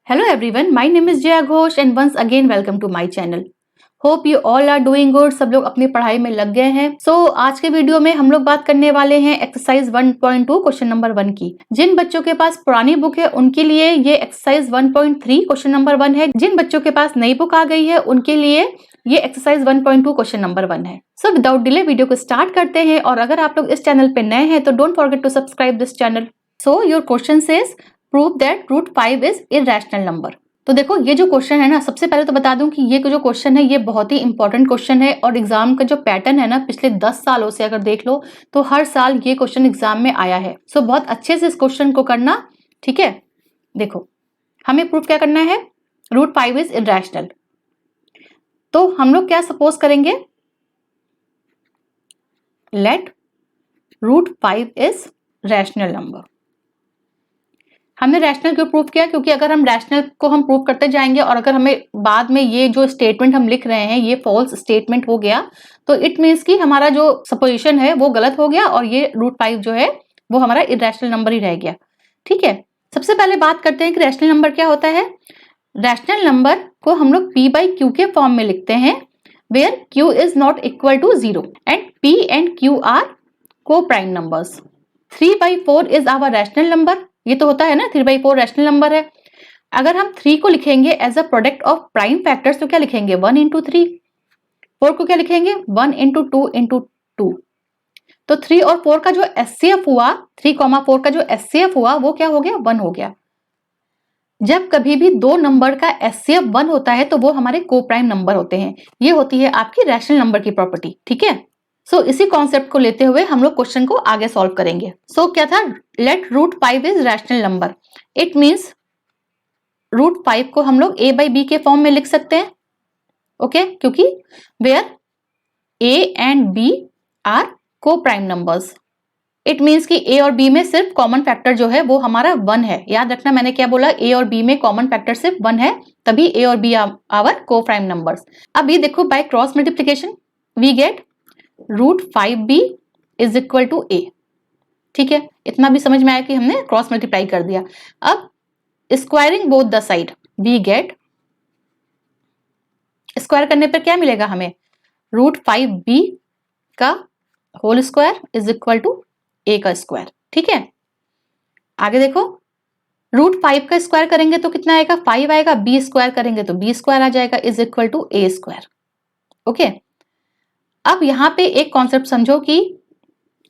Hello everyone, my name is Jaya Ghosh and once again welcome to my channel. Hope you all are doing good. सब लोग अपनी पढ़ाई में लग गए हैं. आज के वीडियो में हम लोग बात करने वाले हैं एक्सरसाइज 1.2 क्वेश्चन नंबर 1 की. जिन बच्चों के पास पुरानी बुक है उनके लिए ये एक्सरसाइज 1.3 क्वेश्चन नंबर 1 है. जिन बच्चों के पास नई बुक आ गई है उनके लिए ये एक्सरसाइज 1.2 क्वेश्चन नंबर 1 है. सो विदाउट डिले वीडियो को स्टार्ट करते हैं. और अगर आप लोग इस चैनल पे नए हैं तो don't forget to subscribe this channel. So your question says prove that root 5 is irrational number. तो देखो ये जो क्वेश्चन है ना, सबसे पहले तो बता दूं कि ये जो क्वेश्चन है ये बहुत ही इंपॉर्टेंट क्वेश्चन है. और एग्जाम का जो पैटर्न है ना, पिछले 10 सालों से अगर देख लो तो हर साल ये क्वेश्चन एग्जाम में आया है. सो बहुत अच्छे से इस क्वेश्चन को करना. ठीक है, देखो हमें प्रूफ क्या करना है, रूट 5 इज इररेशनल. तो हम लोग क्या सपोज करेंगे, let root 5 is rational number. हमने रैशनल क्यों प्रूव किया, क्योंकि अगर हम रैशनल को हम प्रूव करते जाएंगे और अगर हमें बाद में ये जो स्टेटमेंट हम लिख रहे हैं ये फॉल्स स्टेटमेंट हो गया तो इट मीन्स कि हमारा जो सपोजिशन है वो गलत हो गया और ये रूट 5 जो है वो हमारा इररेशनल नंबर ही रह गया. ठीक है, सबसे पहले बात करते हैं कि रैशनल नंबर क्या होता है. रैशनल नंबर को हम लोग p बाई क्यू के फॉर्म में लिखते हैं where q is not equal to 0 and p and q are coprime numbers. 3/4 is our rational number. ये तो होता है ना, 3/4 रैशनल नंबर है. अगर हम 3 को लिखेंगे as a product of prime factors तो क्या लिखेंगे, 1 इंटू 3. 4 को क्या लिखेंगे, 1 इंटू 2 इंटू 2. तो 3 और 4 का जो एचसीएफ हुआ, 3,4 का जो एचसीएफ हुआ वो क्या हो गया, 1 हो गया. जब कभी भी दो नंबर का एचसीएफ 1 होता है तो वो हमारे को प्राइम नंबर होते हैं. ये होती है आपकी रैशनल नंबर की प्रॉपर्टी. ठीक है, इसी कॉन्सेप्ट को लेते हुए हम लोग क्वेश्चन को आगे सॉल्व करेंगे. क्या था, let root 5 is rational number. It means root 5 को हम लोग a बाई बी के फॉर्म में लिख सकते हैं. ओके, क्योंकि where a and b are coprime numbers. It means कि a और b में सिर्फ कॉमन फैक्टर जो है वो हमारा 1 है. याद रखना मैंने क्या बोला, a और b में कॉमन फैक्टर सिर्फ 1 है, तभी a और b are coprime numbers. अब ये देखो, by cross multiplication we get root 5b is equal to a. ठीक है, इतना भी समझ में आया कि हमने क्रॉस मल्टीप्लाई कर दिया. अब squaring both the side we get, square करने पर क्या मिलेगा हमें, रूट 5b का whole square is equal to a का स्क्वायर. ठीक है, आगे देखो, रूट 5 का स्क्वायर करेंगे तो कितना आएगा, 5 आएगा. b स्क्वायर करेंगे तो b स्क्वायर आ जाएगा is equal to a square. Okay, अब यहां पे एक कॉन्सेप्ट समझो कि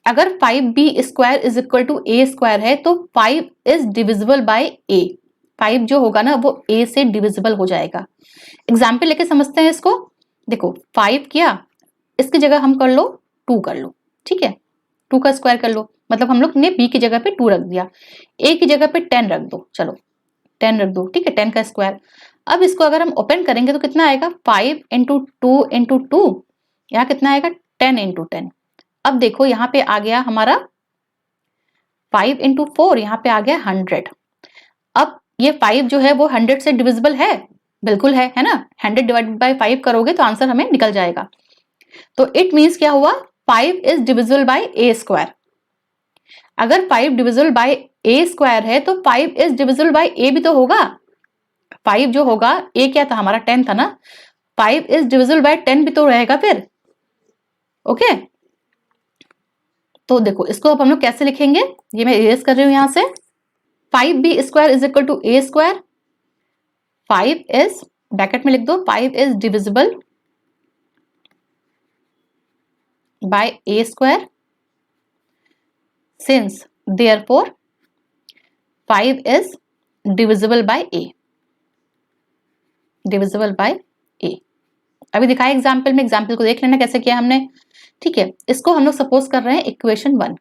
अगर 5b square is equal to a square है तो 5 इज डिविजिबल बाय a. 5 जो होगा ना वो a से डिविजिबल हो जाएगा. एग्जाम्पल लेके समझते हैं इसको. देखो 5 किया, इसकी जगह हम कर लो 2 कर लो. ठीक है, 2 का स्क्वायर कर लो, मतलब हम लोग ने b की जगह पे 2 रख दिया, a की जगह पे 10 रख दो. चलो 10 रख दो. ठीक है, 10 का स्क्वायर. अब इसको अगर हम ओपन करेंगे तो कितना आएगा, 5 इंटू 2 इंटू 2, यहाँ कितना आएगा, 10 इंटू 10. अब देखो यहाँ पे आ गया हमारा 5 इंटू 4, यहाँ पे आ गया 100. अब ये 5 जो है वो 100 से डिविजिबल है, बिल्कुल है ना. 100 डिवाइडेड बाय 5 करोगे तो आंसर हमें निकल जाएगा. तो इट मीन्स क्या हुआ, 5 is divisible by a square. अगर 5 डिविजिबल बाय a स्क्वायर है तो 5 इज डिविजिबल बाय a भी तो होगा. 5 जो होगा, a क्या था हमारा, 10 था ना, 5 इज डिविजिबल बाय 10 भी तो रहेगा फिर. ओके, तो देखो इसको अब हम लोग कैसे लिखेंगे, ये मैं इरेज कर रही हूं यहां से. 5b square is equal to a square. 5 is, bracket में लिख दो, 5 is divisible by a square since therefore 5 is divisible by a. Divisible by a अभी दिखाया एग्जाम्पल में, एग्जाम्पल को देख लेना कैसे किया हमने. ठीक है, इसको हम लोग सपोज कर रहे हैं इक्वेशन 1.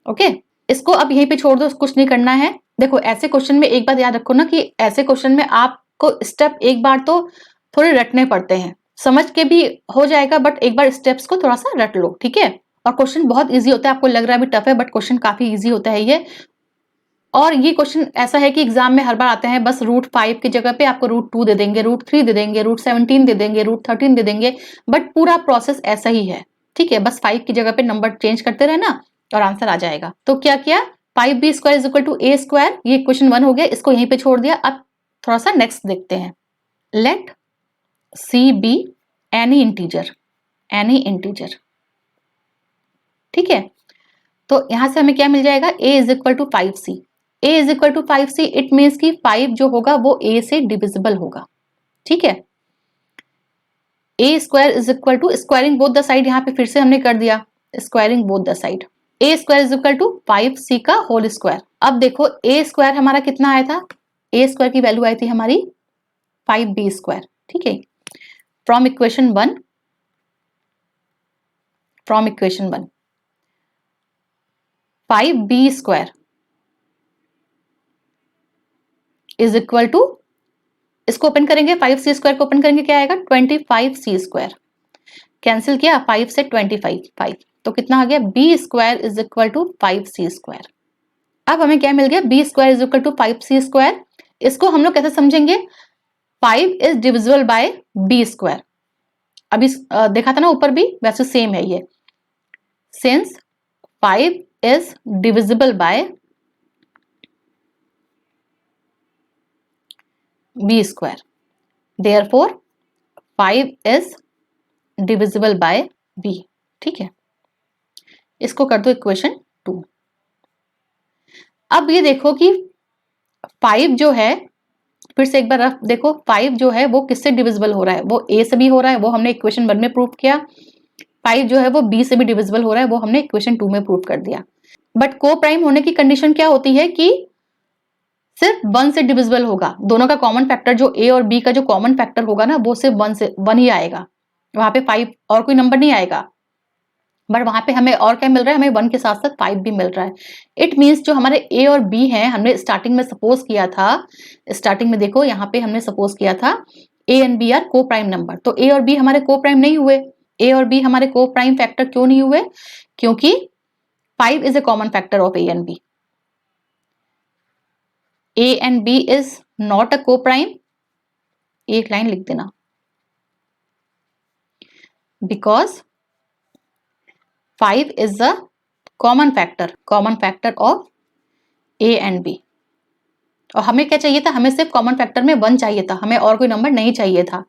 ओके, इसको अब यहीं पे छोड़ दो, कुछ नहीं करना है. देखो ऐसे क्वेश्चन में एक बात याद रखो ना कि ऐसे क्वेश्चन में आपको स्टेप एक बार तो थोड़े रटने पड़ते हैं. समझ के भी हो जाएगा बट एक बार स्टेप्स को थोड़ा सा रट लो. ठीक है, और क्वेश्चन बहुत इजी होता है. आपको लग रहा है अभी टफ है बट क्वेश्चन काफी इजी होता है ये. और ये क्वेश्चन ऐसा है कि एग्जाम में हर बार आते हैं, बस रूट 5 की जगह पे आपको रूट 2 दे देंगे, रूट 3 दे देंगे, रूट 17 दे देंगे, रूट 13 दे देंगे, बट पूरा प्रोसेस ऐसा ही है. ठीक है, बस 5 की जगह पे नंबर चेंज करते रहना और आंसर आ जाएगा. तो क्या किया, 5b square is equal to a square, ये क्वेश्चन 1 हो गया, इसको यहीं पे छोड़ दिया. अब थोड़ा सा नेक्स्ट देखते हैं। Let c be any integer, ठीक है। तो यहां से हमें क्या मिल जाएगा, a is equal to 5c। a is equal to 5c, it means कि 5 जो होगा वो a से डिविजिबल होगा, ठीक है। a square is equal to, squaring both the side, यहाँ पे फिर से हमने कर दिया squaring both the side. a square is equal to 5c का होल स्क्वायर। अब देखो a स्क्वायर हमारा कितना आया था, a स्क्वायर की वैल्यू आई थी हमारी 5b स्क्वायर, ठीक है। From equation one 5b square is equal to, इसको ओपन करेंगे 5c स्क्वायर को ओपन करेंगे, क्या आएगा 25c स्क्वायर। कैंसिल किया 5 से 5, तो कितना आ गया b square is equal to 5c square. अब हमें क्या मिल गया, b square is equal to 5c square. इसको हम लोग कैसे समझेंगे, 5 is divisible by b square. अभी देखा था ना ऊपर भी, वैसे सेम है ये। Since 5 is divisible by b square, therefore 5 is divisible by b, ठीक है। इसको कर दो इक्वेशन 2। अब ये देखो कि 5 जो है, फिर से एक बार रफ देखो, 5 जो है वो किससे डिविजिबल हो रहा है, वो a से भी हो रहा है, वो हमने इक्वेशन 1 में प्रूव किया। 5 जो है वो b से भी डिविजिबल हो रहा है, वो हमने इक्वेशन 2 में प्रूव कर दिया। बट को प्राइम होने की कंडीशन क्या होती है कि सिर्फ 1 से डिविजिबल होगा। दोनों का कॉमन फैक्टर जो a और b का जो कॉमन फैक्टर होगा ना, वो सिर्फ 1 ही आएगा, वहां पे 5 और कोई नंबर नहीं आएगा। बट वहां पे हमें और क्या मिल रहा है, हमें 1 के साथ साथ 5 भी मिल रहा है। इट मीन्स जो हमारे a और b हैं, हमने स्टार्टिंग में सपोज किया था, स्टार्टिंग में देखो यहाँ पे हमने सपोज किया था a and b are coprime number. तो a और b हमारे को प्राइम नहीं हुए, a और b हमारे को प्राइम फैक्टर क्यों नहीं हुए, क्योंकि 5 is a common factor of a and b। a and b is not a को प्राइम, एक लाइन लिख देना, because 5 is the common factor of a and b। और हमें क्या चाहिए था, हमें सिर्फ कॉमन फैक्टर में 1 चाहिए था, हमें और कोई नंबर नहीं चाहिए था।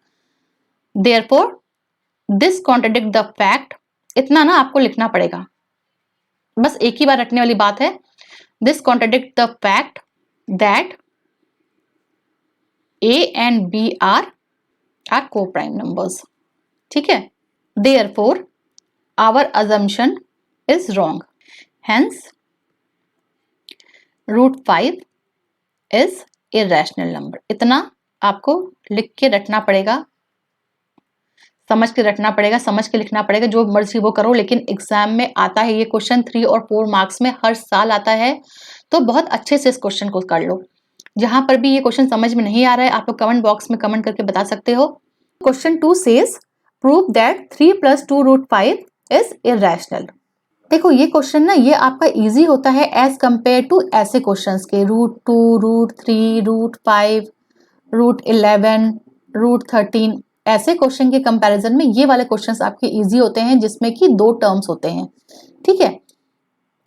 Therefore, this contradict the fact, इतना ना आपको लिखना पड़ेगा, बस एक ही बार रटने वाली बात है। This contradict the fact that a and b are co-prime numbers, ठीक है। Therefore, our assumption is wrong, hence √5 is irrational number। इतना आपको लिख के रटना पड़ेगा, समझ के रटना पड़ेगा, समझ के लिखना पड़ेगा, जो मर्जी वो करो, लेकिन एग्जाम में आता है ये क्वेश्चन 3 और 4 मार्क्स में हर साल आता है। तो बहुत अच्छे से इस क्वेश्चन को कर लो। जहां पर भी ये क्वेश्चन समझ में नहीं आ रहा है, आप लोग कमेंट बॉक्स में कमेंट करके बता सकते हो। Question 2 says prove that 3 + 2 √5 is irrational. देखो ये क्वेश्चन ना, ये आपका इजी होता है एज कंपेयर टू ऐसे क्वेश्चंस के √2, √3, √5, √11, √13, ऐसे क्वेश्चन के कंपैरिजन में ये वाले क्वेश्चंस आपके इजी होते हैं, जिसमें कि 2 टर्म्स होते हैं, ठीक है।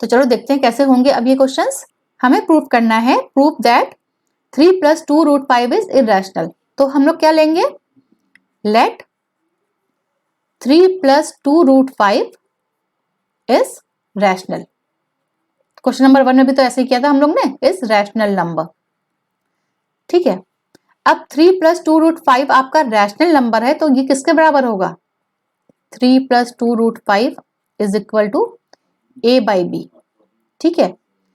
तो चलो देखते हैं कैसे होंगे अब ये क्वेश्चंस। हमें प्रूव करना है, प्रूव दैट 3 + 2 √5 इज इरेशनल। तो हम लोग क्या लेंगे, let 3 + 2 √5 is rational. Question number 1 में भी तो ऐसे ही किया था हम लोग ने, इज रैशनल नंबर, ठीक है। अब 3 + 2 √5 आपका रैशनल नंबर है, तो ये किसके बराबर होगा, 3 + 2 √5 इज इक्वल टू a/b, ठीक है।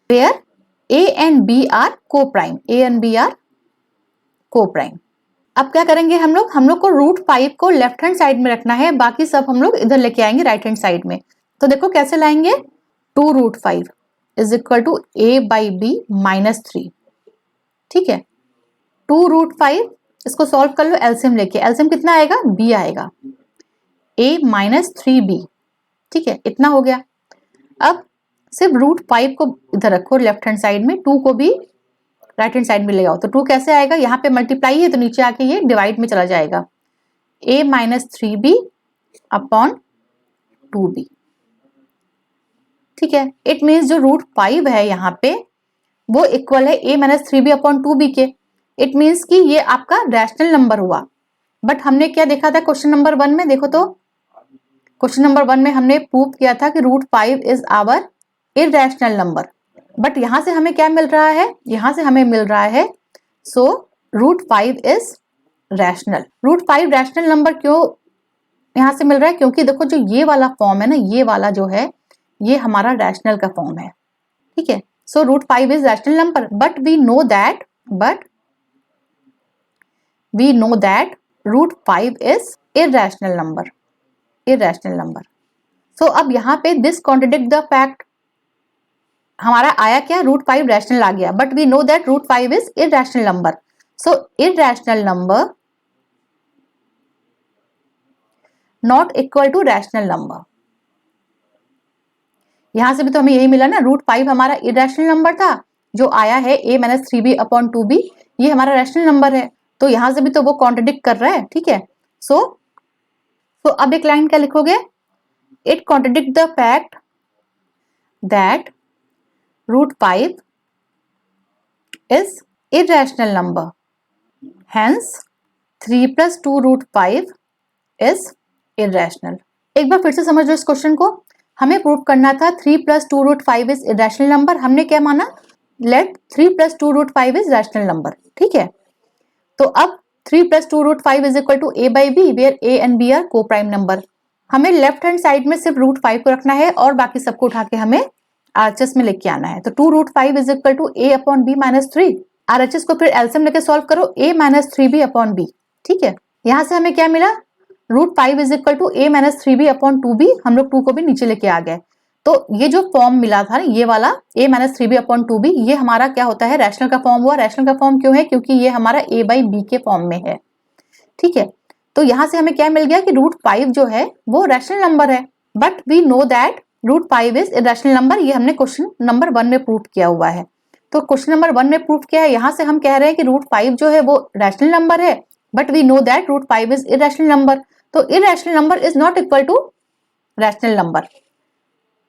Where a and b are coprime, a and b are coprime. अब क्या करेंगे हम लोग को √5 को लेफ्ट हैंड साइड में रखना है, बाकी सब हम लोग इधर लेके आएंगे राइट हैंड साइड में। तो देखो कैसे लाएंगे, 2 √5 इज इक्वल टू a/b -3, ठीक है। 2 √5 इसको सॉल्व कर लो एलसीएम लेके, एलसीएम कितना आएगा, b आएगा, a -3b, ठीक है, इतना हो गया। अब सिर्फ √5 को इधर रखो लेफ्ट हैंड साइड में, 2 को भी राइट हैंड साइड में ले आओ। तो 2 कैसे आएगा, यहाँ पे मल्टीप्लाई है तो नीचे आके ये डिवाइड में चला जाएगा, a -3b अपॉन 2b, ठीक है। इट मीन्स जो √5 है यहाँ पे वो इक्वल है a -3b अपॉन 2b के। इट मीन्स कि ये आपका रैशनल नंबर हुआ। बट हमने क्या देखा था क्वेश्चन नंबर 1 में, देखो तो क्वेश्चन नंबर 1 में हमने प्रूव किया था कि √5 is our irrational number. But यहां से हमें क्या मिल रहा है, यहां से हमें मिल रहा है so √5 is rational. √5 rational number क्यों यहां से मिल रहा है, क्योंकि देखो जो ये वाला फॉर्म है ना, ये वाला जो है ये हमारा रैशनल का फॉर्म है, ठीक है। So √5 is rational number, but we know that √5 is irrational number, irrational number. सो अब यहाँ पे दिस कॉन्ट्रडिक्ट द फैक्ट, हमारा आया क्या, √5 रैशनल आ गया, but we know that √5 is irrational number. So irrational number not equal to rational number. यहां से भी तो हमें यही मिला ना, √5 हमारा इरैशनल नंबर था, जो आया है a-3b/2b, ये हमारा रैशनल नंबर है। तो यहां से भी तो वो कॉन्ट्रडिक्ट कर रहा है, ठीक है। सो अब एक लाइन क्या लिखोगे, it contradict the fact that √5 is irrational number, hence 3 + 2 √5 is irrational. एक बार फिर से समझ लो इस क्वेश्चन को, हमें प्रूव करना था 3 + 2 √5 इज इरैशनल नंबर। हमने क्या माना, लेट 3 + 2 √5 इज रैशनल नंबर, ठीक है। तो अब 3 + 2 √5 is equal to a/b, where a and b are coprime number. हमें लेफ्ट हैंड साइड में सिर्फ √5 को रखना है और बाकी सबको उठा के हमें RHS में लेके आना है। तो 2 √5 is equal to a/b - 3। RHS को फिर एलसीएम लेके सॉल्व करो, a - 3b/b, ठीक है। यहां से हमें क्या मिला, √5 is equal to a - 3b/2b, हम लोग 2 को भी नीचे लेके आ गए। तो ये जो फॉर्म मिला था ये वाला a - 3b/2b, ये हमारा क्या होता है, रैशनल का फॉर्म हुआ। रैशनल का फॉर्म क्यों है, क्योंकि ये हमारा a/b के फॉर्म में है, ठीक है। तो यहां से हमें क्या मिल गया कि √5 जो है वो रैशनल नंबर है, but we know that √5 is irrational number. ये हमने क्वेश्चन नंबर 1 में प्रूव किया हुआ है। तो क्वेश्चन नंबर 1 में प्रूव किया है, यहां से हम कह रहे हैं कि √5 जो है वो रैशनल नंबर है, but we know that √5 is irrational number. तो irrational number is not equal to rational number,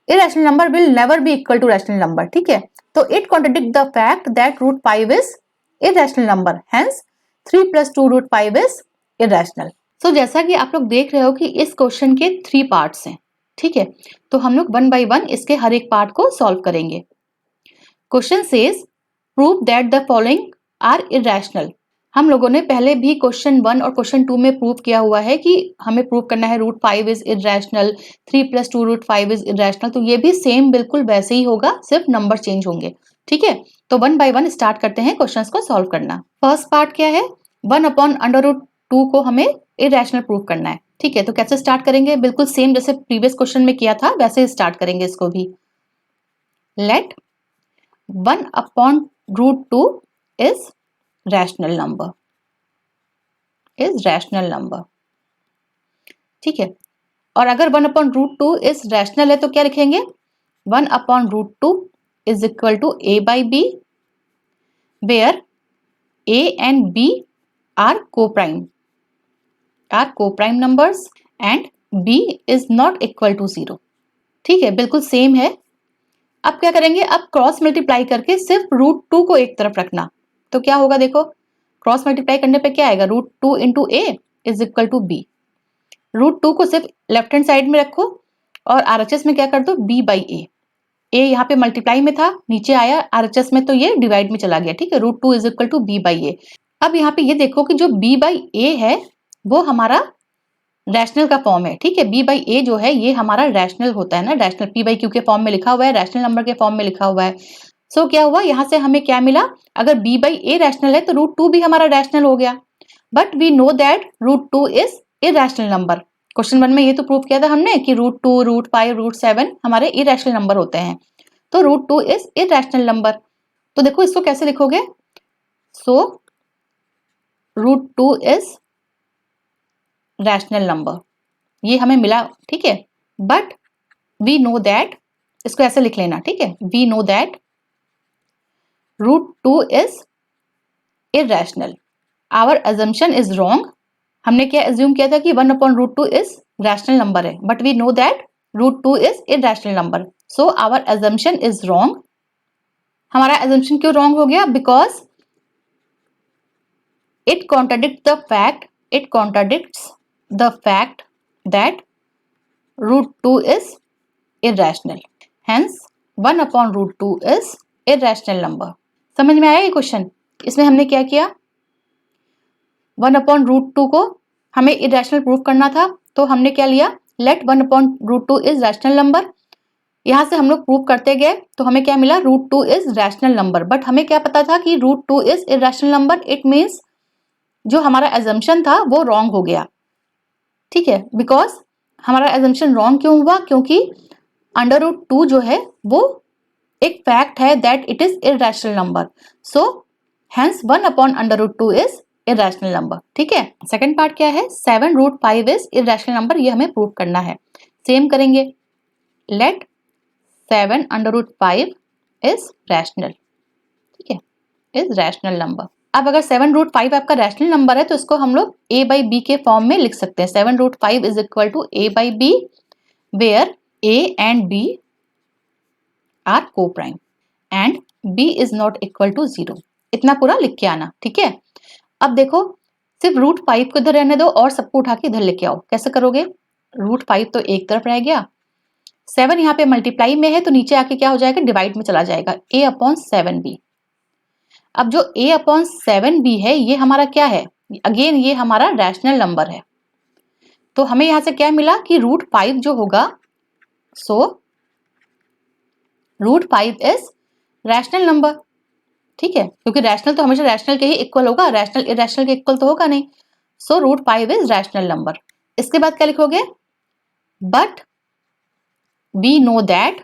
irrational number will never be equal to rational number, ठीक है। तो it contradicts the fact that √5 is irrational number, hence 3 + 2 √5 is irrational। So जैसा कि आप लोग देख रहे हो कि इस क्वेश्चन के 3 पार्ट्स हैं, ठीक है। तो हम लोग 1 by 1 इसके हर एक पार्ट को सॉल्व करेंगे। Question says prove that the following are irrational. हम लोगों ने पहले भी क्वेश्चन 1 और क्वेश्चन 2 में प्रूव किया हुआ है कि हमें प्रूव करना है √5 इज इरैशनल, 3 + 2 √5 इज इरैशनल। तो ये भी सेम बिल्कुल वैसे ही होगा, सिर्फ नंबर चेंज होंगे, ठीक है। तो 1 by 1 स्टार्ट करते हैं क्वेश्चंस को सॉल्व करना। फर्स्ट पार्ट क्या है, 1/√2 को हमें इरैशनल प्रूव करना है, ठीक है। तो कैसे स्टार्ट करेंगे, बिल्कुल सेम जैसे प्रीवियस क्वेश्चन में किया था वैसे स्टार्ट करेंगे इसको भी। Let 1/√2 is rational number, is rational number, ठीक है। और अगर 1/√2 इज रैशनल है तो क्या लिखेंगे, 1/√2 is equal to a/b, where a and b are coprime numbers and b is not equal to 0, ठीक है। बिल्कुल सेम है। अब क्या करेंगे, अब क्रॉस मल्टीप्लाई करके सिर्फ √2 को एक तरफ रखना। तो क्या होगा, देखो क्रॉस मल्टीप्लाई करने पे क्या आएगा, √2 × a is equal to b। √2 को सिर्फ लेफ्ट हैंड साइड में रखो और RHS में क्या कर दो, b/a। a यहाँ पे मल्टीप्लाई में था, नीचे आया RHS में तो ये डिवाइड में चला गया, ठीक है। √2 इज इक्वल टू b/a। अब यहाँ पे ये देखो कि जो b/a है वो हमारा रैशनल का फॉर्म है, ठीक है। b/a जो है ये हमारा रैशनल होता है ना, रैशनल p/q के फॉर्म में लिखा हुआ है, रैशनल नंबर के फॉर्म में लिखा हुआ है। सो क्या हुआ, यहाँ से हमें क्या मिला, अगर b/a रैशनल है तो √2 भी हमारा रैशनल हो गया। But we know that √2 is irrational number. Question 1 में ये तो प्रूव किया था हमने कि √2, √5, √7 हमारे इरैशनल नंबर होते हैं। तो √2 इज इरैशनल नंबर। तो देखो इसको कैसे लिखोगे, सो √2 इज रैशनल नंबर, ये हमें मिला, ठीक है। बट वी नो दैट, इसको ऐसे लिख लेना, ठीक है, we know that √2 is irrational, our assumption is wrong. हमने क्या एज्यूम किया था कि 1/√2 इज रैशनल नंबर है, but we know that √2 is irrational number, so our assumption is wrong. हमारा एज्यूम्पशन क्यों रॉन्ग हो गया, because It contradicts the fact that root 2 is irrational. Hence 1 upon root 2 is irrational number. समझ में आया ये question? इसमें हमने क्या किया, 1 अपॉन रूट 2 को हमें इरेशनल प्रूव करना था, तो हमने क्या लिया, let 1 upon root 2 is rational number. यहां से हम लोग प्रूव करते गए तो हमें क्या मिला, root 2 is rational number. But हमें क्या पता था कि root 2 is irrational number, it means जो हमारा एजम्पशन था वो रॉन्ग हो गया। ठीक है, बिकॉज हमारा एजम्पशन रॉन्ग क्यों हुआ, क्योंकि अंडर रूट 2 जो है वो एक फैक्ट है that it is irrational number, so hence 1 upon under root 2 is irrational number. ठीक है, सेकंड पार्ट क्या है, 7 रूट 5 इज इरेशनल नंबर, ये हमें प्रूव करना है। सेम करेंगे, let 7 under root 5 is rational. ठीक है, इज रैशनल नंबर। अब अगर 7 रूट 5 आपका रैशनल नंबर है तो इसको हम लोग a बाई बी के फॉर्म में लिख सकते हैं। 7 root 5 is equal to a by b, where a and b are coprime and b is not equal to 0। इतना पूरा लिख के आना। ठीक है, अब देखो सिर्फ रूट 5 को इधर रहने दो और सबको उठा के इधर लेके आओ। कैसे करोगे, रूट 5 तो एक तरफ रह गया, 7 यहाँ पे मल्टीप्लाई में है तो नीचे आके क्या हो जाएगा, डिवाइड में चला जाएगा, a अपॉन 7b। अब जो a अपॉन 7b है ये हमारा क्या है, अगेन ये हमारा रैशनल नंबर है। तो हमें यहां से क्या मिला कि रूट 5 जो होगा, so root 5 is rational number. ठीक है, क्योंकि रैशनल तो हमेशा रैशनल के ही इक्वल होगा, रैशनल इरेशनल के इक्वल तो होगा नहीं। So root 5 is rational number. इसके बाद क्या लिखोगे, but we know that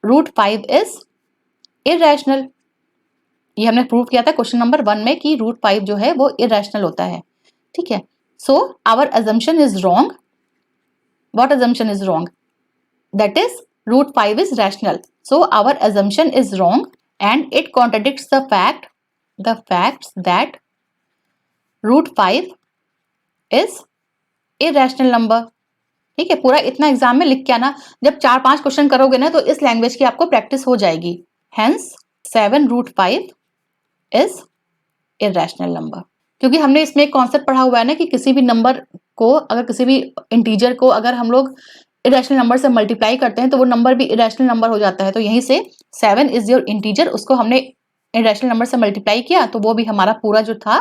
root 5 is irrational. ये हमने प्रूव किया था क्वेश्चन नंबर 1 में कि रूट 5 जो है वो इरेशनल होता है। ठीक है, so our assumption is wrong. What assumption is wrong, that is root 5 is rational, so our assumption is wrong and it contradicts the facts that root 5 is irrational number। ठीक है, पूरा इतना एग्जाम में लिख के आना। जब 4-5 क्वेश्चन करोगे ना तो इस लैंग्वेज की आपको प्रैक्टिस हो जाएगी। Hence 7 root 5 is irrational number। क्योंकि हमने इसमें एक कॉन्सेप्ट पढ़ा हुआ है ना कि किसी भी नंबर को, अगर किसी भी इंटीजर को अगर हम लोग इरेशनल नंबर से मल्टीप्लाई करते हैं तो वो नंबर भी इरेशनल नंबर हो जाता है। तो यहीं से 7 इज योर इंटीजर, उसको हमने इरेशनल नंबर से मल्टीप्लाई किया तो वो भी हमारा पूरा जो था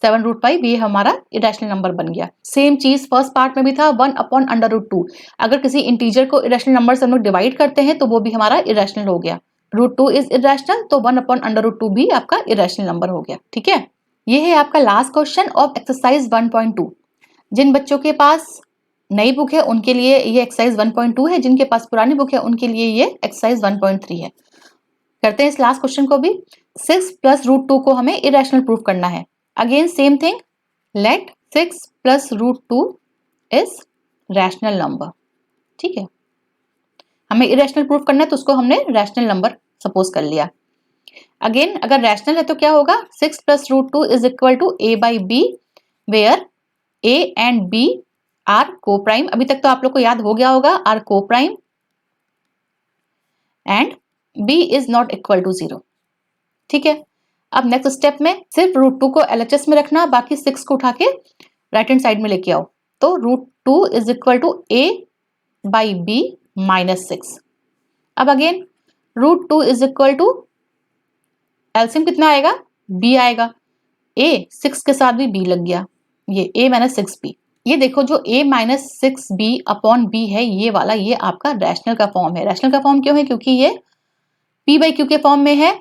7 रूट 5 ये हमारा इरेशनल नंबर बन गया। सेम चीज फर्स्ट पार्ट में भी था, 1 अपॉन अंडर रूट 2। अगर किसी इंटीजर को इरेशनल नंबर से हम लोग डिवाइड करते हैं तो वो भी हमारा इरेशनल हो गया। रूट 2 इज इरेशनल, तो 1 अपॉन अंडर रूट 2 भी आपका इरेशनल नंबर हो गया। ठीक है, ये है आपका लास्ट क्वेश्चन ऑफ एक्सरसाइज 1.2। जिन बच्चों के पास नई बुक है उनके लिए ये एक्सरसाइज 1.2 है, जिनके पास पुरानी बुक है उनके लिए ये एक्सरसाइज 1.3 है। करते हैं इस लास्ट क्वेश्चन को भी। 6 प्लस रूट 2 को हमें इरेशनल प्रूफ करना है। Again same thing, let 6 plus root 2 is rational number. ठीक है, हमें इरेशनल प्रूफ करना है तो उसको हमने रैशनल नंबर सपोज कर लिया। अगेन अगर रैशनल है तो क्या होगा, 6 plus root 2 is equal to a by b, where a and b are coprime. अभी तक तो आप लोग को याद हो गया होगा, are coprime and b is not equal to 0। ठीक है, अब नेक्स्ट स्टेप में सिर्फ रूट 2 को LHS में रखना, बाकी 6 को उठा के राइट हैंड साइड में लेके आओ। तो root 2 is equal to a by b minus 6। अब again root 2 is equal to LCM कितना आएगा, b आएगा। a 6 के साथ भी b लग गया, ये a माइनस 6b। ये देखो जो a minus 6b upon b है ये वाला, ये आपका रैशनल का फॉर्म है। रैशनल का फॉर्म क्यों है, क्योंकि ये p बाई q के फॉर्म में है,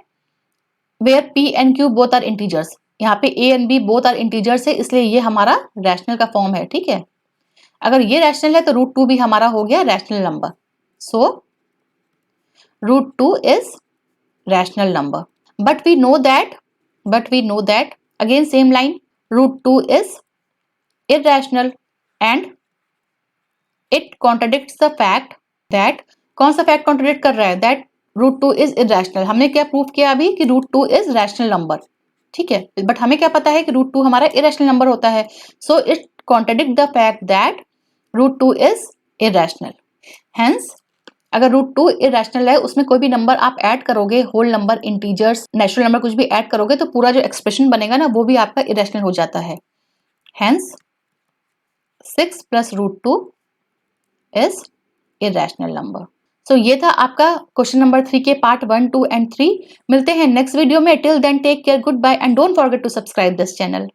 where p and q both are integers. यहाँ पे a and b both are integers है, इसलिए ये हमारा रैशनल का फॉर्म है। ठीक है, अगर ये रैशनल है तो रूट 2 भी हमारा हो गया rational number. So root 2 is rational number, but we know that again same line, root 2 is irrational and it contradicts the fact that, कौन सा फैक्ट कॉन्ट्रडिक्ट कर रहा है, that रूट 2 इज irrational। हमने क्या प्रूफ किया अभी कि रूट 2 इज रैशनल नंबर। ठीक है, बट हमें क्या पता है कि रूट 2 हमारा irrational नंबर होता है। So it contradict the fact that root 2 is irrational। Hence अगर रूट 2 इरेशनल है, उसमें कोई भी नंबर आप ऐड करोगे, whole number, integers, natural number कुछ भी ऐड करोगे तो पूरा जो एक्सप्रेशन बनेगा ना वो भी आपका इरेशनल हो जाता है। Hence 6 plus root 2 is irrational number. So ये था आपका क्वेश्चन नंबर 3 के पार्ट 1, 2 एंड 3। मिलते हैं नेक्स्ट वीडियो में। Till then take care, good bye and don't forget to subscribe this channel.